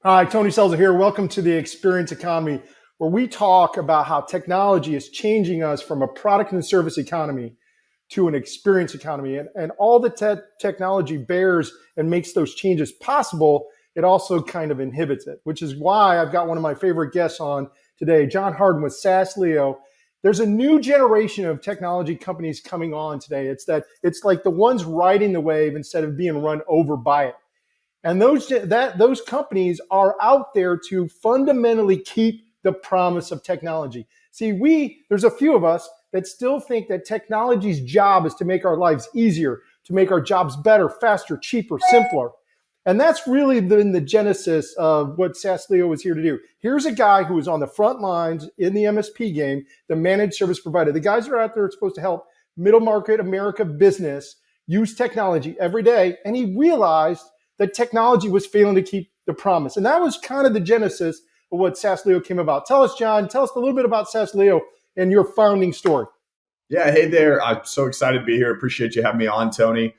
Hi, Tony Selzer here. Welcome to the Experience Economy, where we talk about how technology is changing us from a product and service economy to an experience economy. And all the technology bears and makes those changes possible, it also kind of inhibits it, which is why I've got one of my favorite guests on today, John Harden with Saaslio. There's a new generation of technology companies coming on today. It's like the ones riding the wave instead of being run over by it. And those companies are out there to fundamentally keep the promise of technology. See, there's a few of us that still think that technology's job is to make our lives easier, to make our jobs better, faster, cheaper, simpler. And that's really been the genesis of what Saaslio is here to do. Here's a guy who is on the front lines in the MSP game, the managed service provider. The guys that are out there are supposed to help middle market America business use technology every day. And he realized that technology was failing to keep the promise. And that was kind of the genesis of what Saaslio came about. Tell us, John, tell us a little bit about Saaslio and your founding story. Yeah, hey there. I'm so excited to be here. Appreciate you having me on, Tony.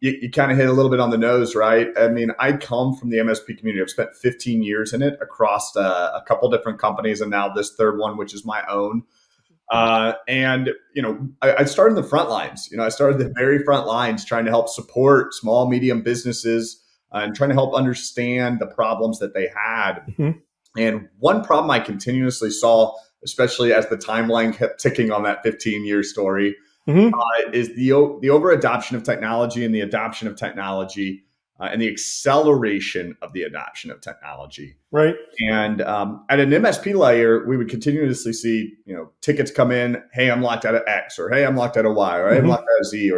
You kind of hit a little bit on the nose, right? I mean, I come from the MSP community. I've spent 15 years in it across a couple different companies, and now this third one, which is my own. I started in the front lines. I started the very front lines trying to help support small, medium businesses and trying to help understand the problems that they had. Mm-hmm. And one problem I continuously saw, especially as the timeline kept ticking on that 15-year story, is the over adoption of technology and the adoption of technology and the acceleration of the adoption of technology. Right. And at an MSP layer, we would continuously see, tickets come in. Hey, I'm locked out of X, or hey, I'm locked out of Y, or hey, I'm locked out of Z,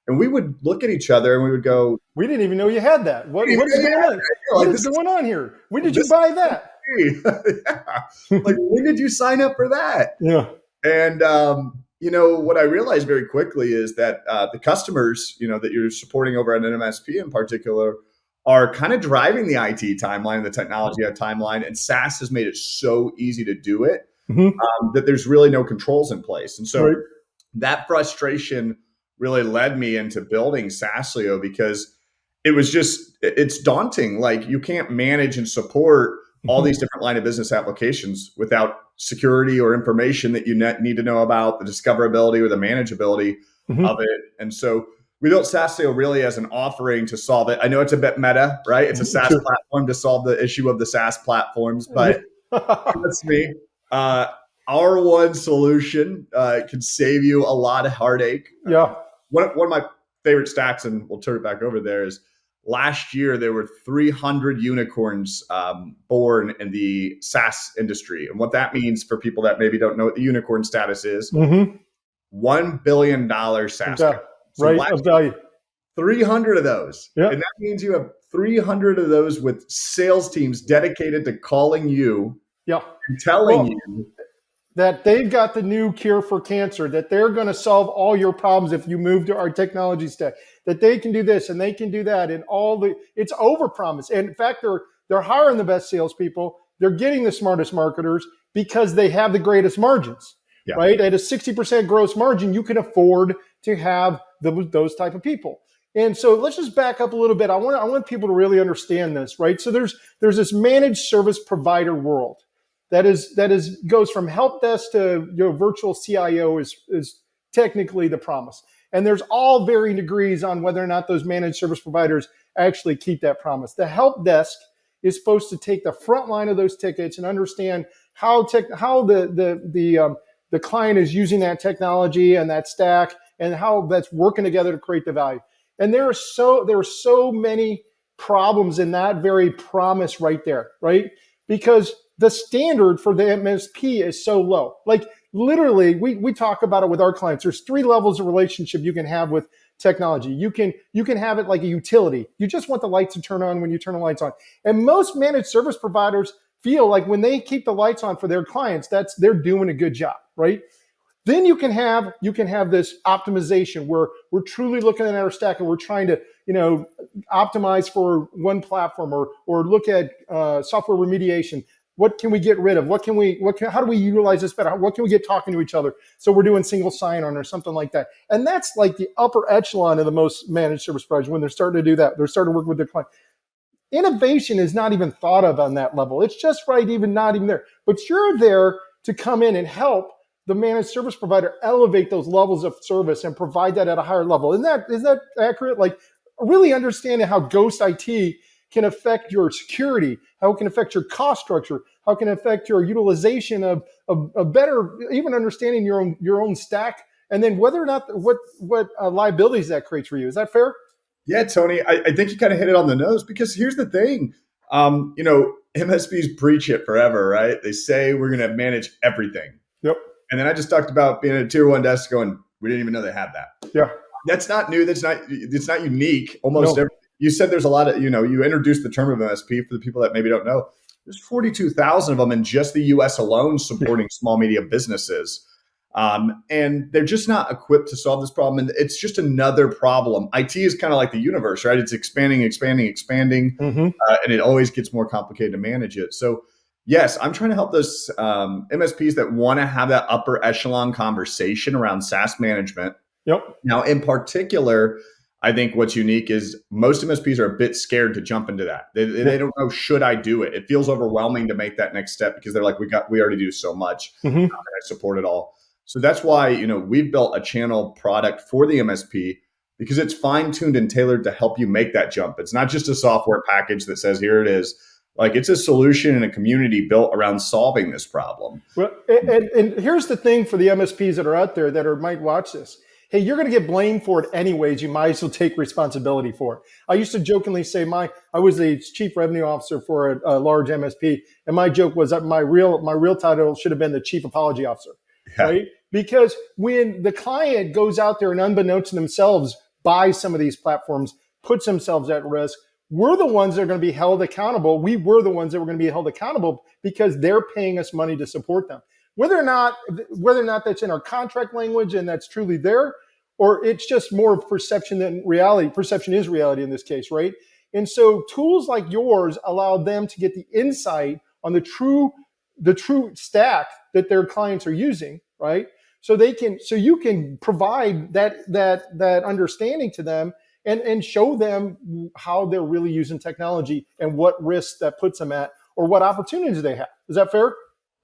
and we would look at each other and we would go, "We didn't even know you had that. What is going on? What is going on here? When did you buy that? Yeah. Like, when did you sign up for that?" Yeah. And what I realized very quickly is that the customers, that you're supporting over at an MSP in particular, are kind of driving the IT timeline, the technology timeline, and SaaS has made it so easy to do it that there's really no controls in place. And so that frustration really led me into building Saaslio, because it's daunting. Like, you can't manage and support all these different line of business applications without security or information that you need to know about, the discoverability or the manageability of it. And so we built Saaslio really as an offering to solve it. I know it's a bit meta, right? It's a SaaS platform to solve the issue of the SaaS platforms, but that's me. Our one solution can save you a lot of heartache. Yeah. One of my favorite stats, and we'll turn it back over there, is last year there were 300 unicorns born in the SaaS industry. And what that means for people that maybe don't know what the unicorn status is, $1 billion SaaS. Of value. 300 of those. Yeah. And that means you have 300 of those with sales teams dedicated to calling you and telling you that they've got the new cure for cancer, that they're going to solve all your problems if you move to our technology stack, that they can do this and they can do that, and it's overpromise. And in fact, they're hiring the best salespeople. They're getting the smartest marketers because they have the greatest margins, right? At a 60% gross margin, you can afford to have those type of people. And so let's just back up a little bit. I want people to really understand this, right? So there's this managed service provider world that goes from help desk to virtual CIO is technically the promise. And there's all varying degrees on whether or not those managed service providers actually keep that promise. The help desk is supposed to take the front line of those tickets and understand how the client is using that technology and that stack and how that's working together to create the value. And there are so many problems in that very promise right there, right? Because the standard for the MSP is so low. Like, literally, we talk about it with our clients. There's 3 levels of relationship you can have with technology. You can have it like a utility. You just want the lights to turn on when you turn the lights on. And most managed service providers feel like when they keep the lights on for their clients, they're doing a good job, right? Then you can have this optimization where we're truly looking at our stack and we're trying to optimize for one platform or look at software remediation. What can we get rid of? How do we utilize this better? What can we get talking to each other? So we're doing single sign-on or something like that. And that's like the upper echelon of the most managed service providers when they're starting to do that. They're starting to work with their client. innovation is not even thought of on that level. It's just right, even not even there. But you're there to come in and help the managed service provider elevate those levels of service and provide that at a higher level. Is that accurate? Like really understanding how ghost IT can affect your security, how it can affect your cost structure, how it can affect your utilization of better, even understanding your own stack, and then whether or not what liabilities that creates for you. Is that fair? Yeah, Tony, I think you kind of hit it on the nose because here's the thing. MSPs preach it forever, right? They say we're going to manage everything. Yep. And then I just talked about being at a tier one desk going, we didn't even know they had that. Yeah. That's not new. It's not unique. Almost No. you said there's a lot of, you introduced the term of MSP for the people that maybe don't know. There's 42,000 of them in just the US alone supporting small, medium businesses. And they're just not equipped to solve this problem. And it's just another problem. IT is kind of like the universe, right? It's expanding, Mm-hmm. and it always gets more complicated to manage it. So yes, I'm trying to help those MSPs that want to have that upper echelon conversation around SaaS management. Yep. Now, in particular, I think what's unique is most MSPs are a bit scared to jump into that. They don't know, should I do it? It feels overwhelming to make that next step because they're like, we already do so much. Mm-hmm. How can I support it all? So that's why, we've built a channel product for the MSP because it's fine-tuned and tailored to help you make that jump. It's not just a software package that says, here it is. Like it's a solution and a community built around solving this problem. Well, and here's the thing for the MSPs that are out there that might watch this. Hey, you're going to get blamed for it anyways. You might as well take responsibility for it. I used to jokingly say I was the chief revenue officer for a large MSP, and my joke was that my real title should have been the chief apology officer, right? Because when the client goes out there and unbeknownst to themselves buys some of these platforms, puts themselves at risk, we're the ones that are going to be held accountable. We were the ones that were going to be held accountable because they're paying us money to support them. Whether or not that's in our contract language and that's truly there, or it's just more perception than reality. Perception is reality in this case, right? And so tools like yours allow them to get the insight on the true stack that their clients are using, right? So you can provide that understanding to them and show them how they're really using technology and what risks that puts them at or what opportunities they have. Is that fair?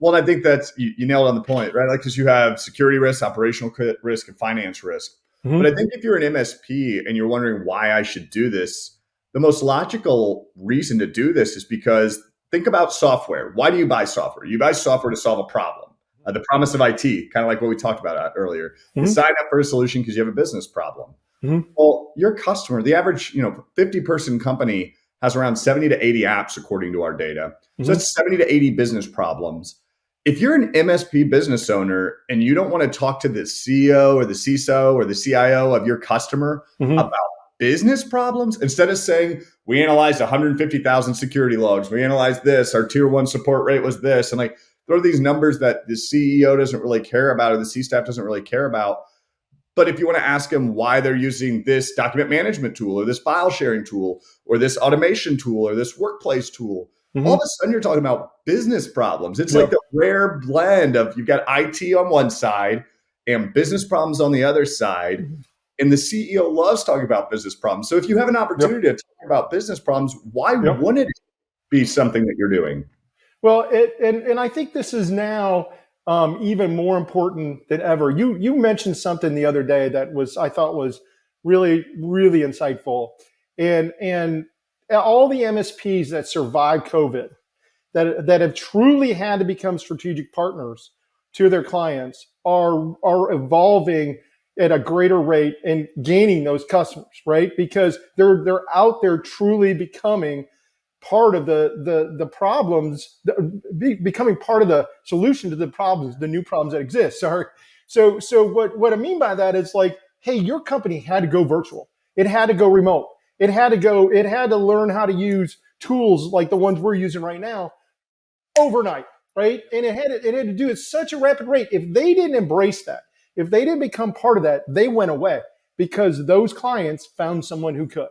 Well, I think that's you nailed it on the point, right? Like, because you have security risk, operational risk, and finance risk. Mm-hmm. But I think if you're an MSP and you're wondering why I should do this, the most logical reason to do this is because think about software. Why do you buy software? You buy software to solve a problem. The promise of IT, kind of like what we talked about earlier. Mm-hmm. You sign up for a solution because you have a business problem. Mm-hmm. Well, your customer, the average 50-person company has around 70 to 80 apps according to our data. Mm-hmm. So that's 70 to 80 business problems. If you're an MSP business owner and you don't want to talk to the CEO or the CISO or the CIO of your customer mm-hmm. about business problems, instead of saying, we analyzed 150,000 security logs, we analyzed this, our tier one support rate was this, and like throw these numbers that the CEO doesn't really care about or the C-staff doesn't really care about. But if you want to ask them why they're using this document management tool or this file sharing tool or this automation tool or this workplace tool, mm-hmm. all of a sudden you're talking about business problems. It's like the rare blend of you've got IT on one side and business problems on the other side. Mm-hmm. And the CEO loves talking about business problems. So if you have an opportunity to talk about business problems, why wouldn't it be something that you're doing? Well, and I think this is now even more important than ever. You mentioned something the other day that I thought was really, really insightful. And all the MSPs that survived COVID, that have truly had to become strategic partners to their clients are evolving at a greater rate and gaining those customers, right? Because they're out there truly becoming part of the problems, becoming part of the solution to the problems, the new problems that exist. Sorry. So what I mean by that is like, hey, your company had to go virtual. It had to go remote. It had to learn how to use tools like the ones we're using right now overnight, right? And it had to do it at such a rapid rate. If they didn't embrace that, if they didn't become part of that, they went away because those clients found someone who could.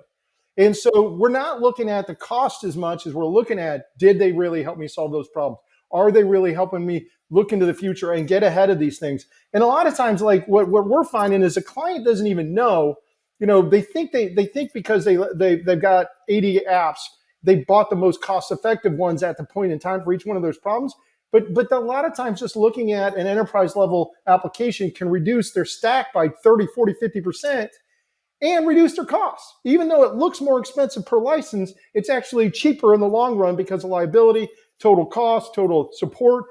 And so we're not looking at the cost as much as we're looking at, did they really help me solve those problems? Are they really helping me look into the future and get ahead of these things? And a lot of times, like what we're finding is a client doesn't even know, they think because they've got 80 apps they bought the most cost-effective ones at the point in time for each one of those problems. But a lot of times just looking at an enterprise level application can reduce their stack by 30, 40, 50% and reduce their costs. Even though it looks more expensive per license, it's actually cheaper in the long run because of liability, total cost, total support,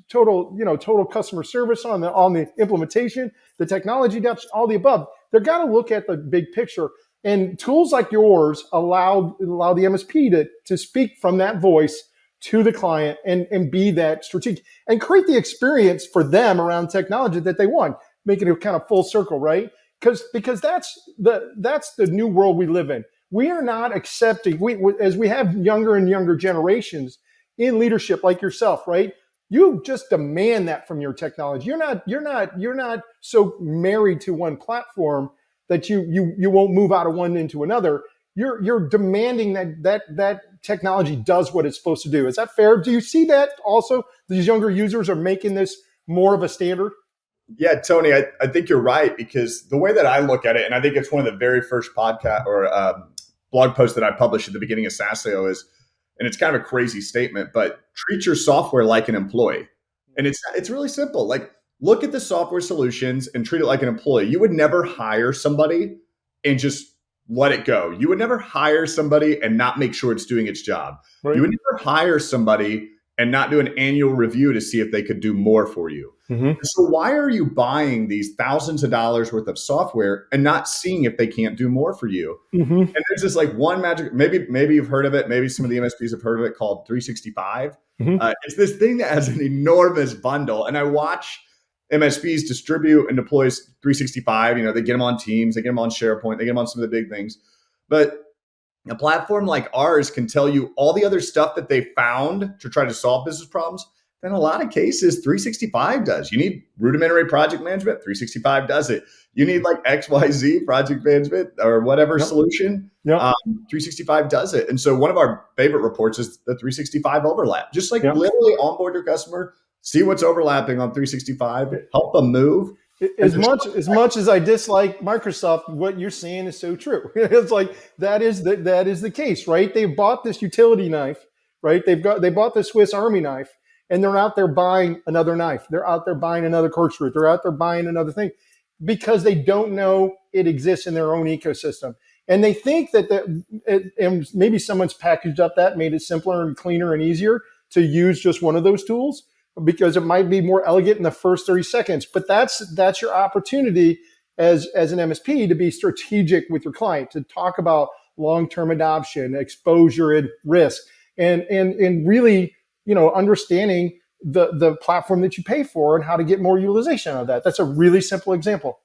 total customer service on the implementation, the technology depth, all the above. They've got to look at the big picture. And tools like yours allow the MSP to speak from that voice to the client and be that strategic and create the experience for them around technology that they want, making it kind of full circle, right? Because that's the new world we live in. We are not accepting, as we have younger and younger generations in leadership like yourself, right? You just demand that from your technology. You're not so married to one platform that you won't move out of one into another. You're demanding that technology does what it's supposed to do. Is that fair? Do you see that also? These younger users are making this more of a standard? Yeah, Tony, I think you're right, because the way that I look at it, and I think it's one of the very first podcast or blog posts that I published at the beginning of Saaslio is, and it's kind of a crazy statement, but treat your software like an employee. And it's really simple. Like, look at the software solutions and treat it like an employee. You would never hire somebody and just let it go. You would never hire somebody and not make sure it's doing its job. Right. You would never hire somebody and not do an annual review to see if they could do more for you. Mm-hmm. So why are you buying these thousands of dollars worth of software and not seeing if they can't do more for you? Mm-hmm. And there's this like one magic, maybe you've heard of it. Maybe some of the MSPs have heard of it, called 365. Mm-hmm. It's this thing that has an enormous bundle. And I watch MSPs distribute and deploy 365. You know, they get them on Teams, they get them on SharePoint, they get them on some of the big things. But a platform like ours can tell you all the other stuff that they found to try to solve business problems. In a lot of cases, 365 does. You need rudimentary project management, 365 does it. You need like XYZ project management or whatever solution, 365 does it. And so one of our favorite reports is the 365 overlap. Just like literally onboard your customer, see what's overlapping on 365, help them move. As much as I dislike Microsoft, what you're saying is so true. It's like that is the case, right? They bought this utility knife, right? They bought the Swiss Army knife, and they're out there buying another knife. They're out there buying another corkscrew. They're out there buying another thing because they don't know it exists in their own ecosystem. And they think and maybe someone's packaged up that, made it simpler and cleaner and easier to use just one of those tools because it might be more elegant in the first 30 seconds. But that's your opportunity as an MSP to be strategic with your client, to talk about long-term adoption, exposure, and risk, and really, understanding the platform that you pay for and how to get more utilization out of that. That's a really simple example.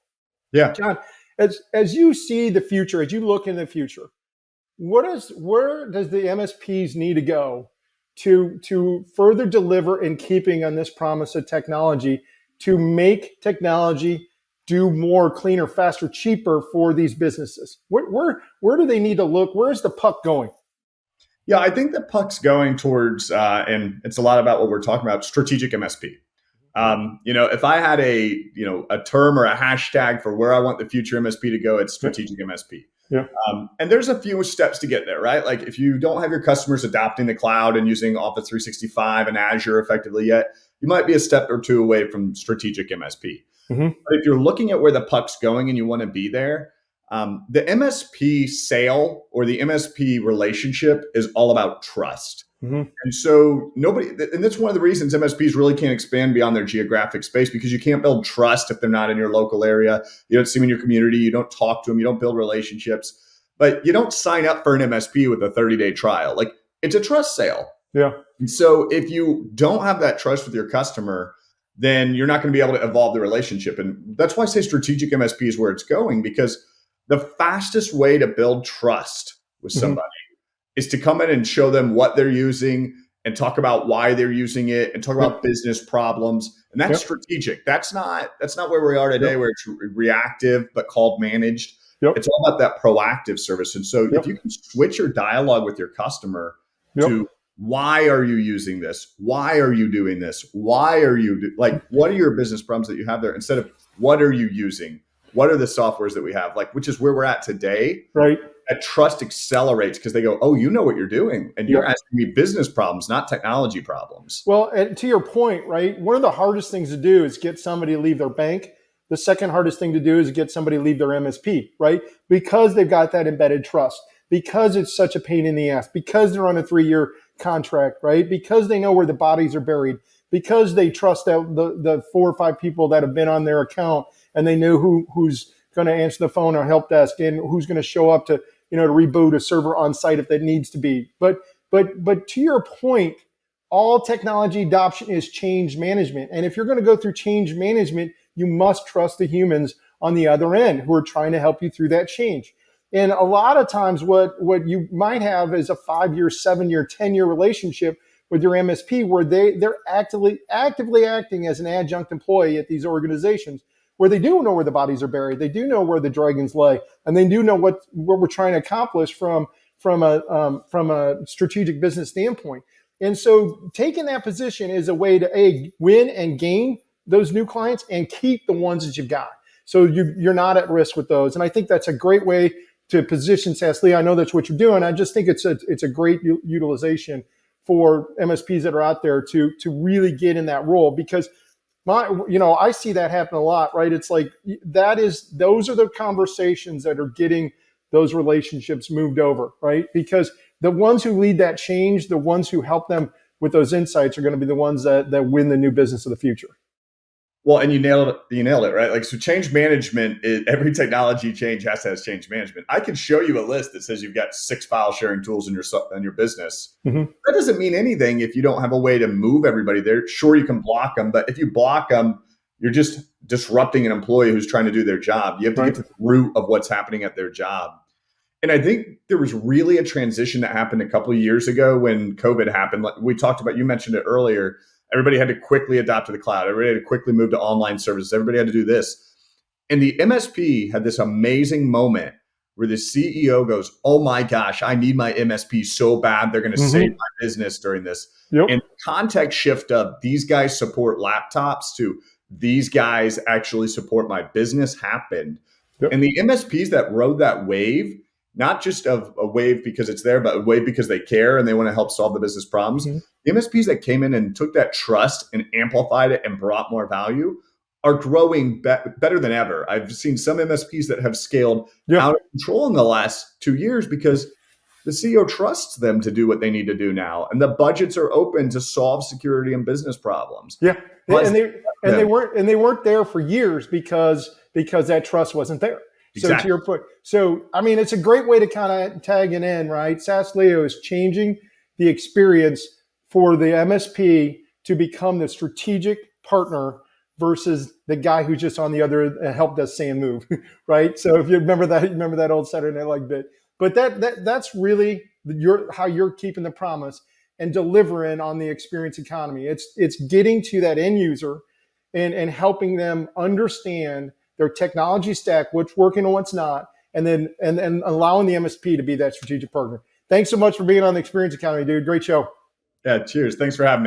Yeah. John, as you see the future, as you look in the future, where does the MSPs need to go to further deliver in keeping on this promise of technology to make technology do more, cleaner, faster, cheaper for these businesses? Where do they need to look? Where is the puck going? Yeah, I think the puck's going towards, and it's a lot about what we're talking about, strategic MSP. If I had a term or a hashtag for where I want the future MSP to go, it's strategic MSP. Yeah. And there's a few steps to get there, right? Like if you don't have your customers adopting the cloud and using Office 365 and Azure effectively yet, you might be a step or two away from strategic MSP. Mm-hmm. But if you're looking at where the puck's going and you want to be there, the MSP sale or the MSP relationship is all about trust. Mm-hmm. And so and that's one of the reasons MSPs really can't expand beyond their geographic space, because you can't build trust if they're not in your local area. You don't see them in your community. You don't talk to them. You don't build relationships. But you don't sign up for an MSP with a 30-day trial. Like, it's a trust sale. Yeah. And so if you don't have that trust with your customer, then you're not going to be able to evolve the relationship. And that's why I say strategic MSP is where it's going, because the fastest way to build trust with somebody is to come in and show them what they're using and talk about why they're using it and talk about business problems. And that's strategic. That's not where we are today, where it's reactive but called managed. It's all about that proactive service. And so if you can switch your dialogue with your customer to, why are you using this? Why are you doing this? Why are you what are your business problems that you have there? Instead of what are you using? What are the softwares that we have? Which is where we're at today. Right. that trust accelerates because they go, oh, you know what you're doing. And you're Yep. asking me business problems, not technology problems. Well, and to your point, right? One of the hardest things to do is get somebody to leave their bank. The second hardest thing to do is get somebody to leave their MSP, right? Because they've got that embedded trust, because it's such a pain in the ass, because they're on a 3-year contract, right? Because they know where the bodies are buried, because they trust that the 4 or 5 people that have been on their account, and they know who's going to answer the phone or help desk, and who's going to show up to to reboot a server on site if that needs to be. But to your point, all technology adoption is change management. And if you're going to go through change management, you must trust the humans on the other end who are trying to help you through that change. And a lot of times what you might have is a 5-year, 7-year, 10-year relationship with your MSP where they're actively acting as an adjunct employee at these organizations where they do know where the bodies are buried. They do know where the dragons lay, and they do know what we're trying to accomplish from a strategic business standpoint. And so taking that position is a way to win and gain those new clients and keep the ones that you've got. So you're not at risk with those. And I think that's a great way to position Saaslio. I know that's what you're doing. I just think it's a great utilization for MSPs that are out there to really get in that role, because I see that happen a lot, right? It's like those are the conversations that are getting those relationships moved over, right? Because the ones who lead that change, the ones who help them with those insights are going to be the ones that win the new business of the future. Well, and you nailed it. You nailed it, right? Like, so change management every technology change has to have change management. I can show you a list that says you've got 6 file sharing tools in your business. Mm-hmm. That doesn't mean anything if you don't have a way to move everybody there. Sure, you can block them, but if you block them, you're just disrupting an employee who's trying to do their job. You have to get to the root of what's happening at their job. And I think there was really a transition that happened a couple of years ago when COVID happened. Like we talked about, you mentioned it earlier. Everybody had to quickly adopt to the cloud. Everybody had to quickly move to online services. Everybody had to do this. And the MSP had this amazing moment where the CEO goes, oh my gosh, I need my MSP so bad. They're going to save my business during this. Yep. And the context shift of these guys support laptops to these guys actually support my business happened. Yep. And the MSPs that rode that wave, not just of a wave because it's there, but a wave because they care and they want to help solve the business problems. Mm-hmm. The MSPs that came in and took that trust and amplified it and brought more value are growing better than ever. I've seen some MSPs that have scaled out of control in the last 2 years because the CEO trusts them to do what they need to do now. And the budgets are open to solve security and business problems. Yeah. They weren't there for years because that trust wasn't there. So exactly. To your point, I mean, it's a great way to kind of tag it in, right? Saaslio is changing the experience for the MSP to become the strategic partner versus the guy who's just on the other help desk saying move, right? So if you remember that old Saturday Night Live bit. But that's really how you're keeping the promise and delivering on the experience economy. It's getting to that end user and helping them understand their technology stack, what's working and what's not, and then allowing the MSP to be that strategic partner. Thanks so much for being on the Experience Economy, dude. Great show. Yeah, cheers. Thanks for having me.